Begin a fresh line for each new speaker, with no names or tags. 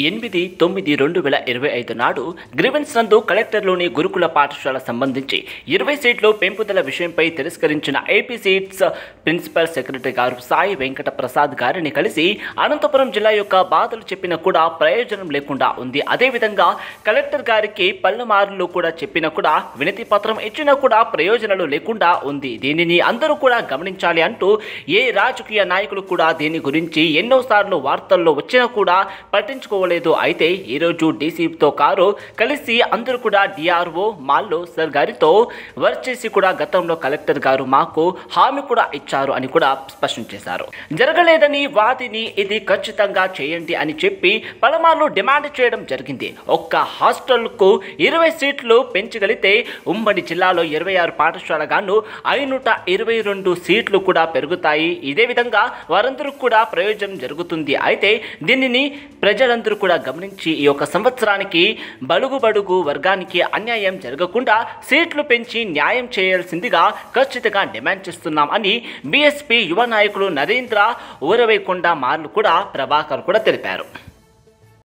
8/9/2025 నాడు గ్రీవెన్స్ నందు కలెక్టర్లోని గురుకుల పాఠశాల సంబంధించి 20 సీట్లు పెంపుదల విషయంపై తిరస్కరించిన ఏపీ సీట్స్ ప్రిన్సిపల్ సెక్రటరీ గారు సాయి వెంకట ప్రసాద్ గారిని కలిసి అనంతపురం జిల్లా యొక్క బాధలు చెప్పినా కూడా ప్రయోజనం లేకుండా ఉంది. అదేవిధంగా కలెక్టర్ గారికి పలుమార్లు కూడా చెప్పినా కూడా వినతి పత్రం ఇచ్చినా కూడా ప్రయోజనాలు లేకుండా ఉంది. దీనిని అందరూ కూడా గమనించాలి అంటూ ఏ రాజకీయ నాయకులు కూడా దీని గురించి ఎన్నోసార్లు వార్తల్లో వచ్చినా కూడా పట్టించుకోవాలి. అయితే ఈరోజు డీసీతో కారు కలిసి అందరూ కూడా డిఆర్ఓ మాల్లో సార్ గారితో వర్క్ చేసి కూడా గతంలో కలెక్టర్ గారు మాకు హామీ కూడా ఇచ్చారు అని కూడా స్పష్టం చేశారు. జరగలేదని వాదిని ఇది ఖచ్చితంగా చేయండి అని చెప్పి పలుమార్లు డిమాండ్ చేయడం జరిగింది. ఒక్క హాస్టల్కు 20 సీట్లు పెంచగలిగితే ఉమ్మడి జిల్లాలో 26 పాఠశాలగాను 522 సీట్లు కూడా పెరుగుతాయి. ఇదే విధంగా వారందరూ కూడా ప్రయోజనం జరుగుతుంది. అయితే దీనిని ప్రజలందరూ కూడా గమనించి ఈ యొక్క సంవత్సరానికి బడుగు వర్గానికి అన్యాయం జరగకుండా సీట్లు పెంచి న్యాయం చేయాల్సిందిగా ఖచ్చితంగా డిమాండ్ చేస్తున్నాం అని బీఎస్పీ యువ నాయకులు నరేంద్ర ఊరవేకొండ మార్లు కూడా ప్రభాకర్ కూడా తెలిపారు.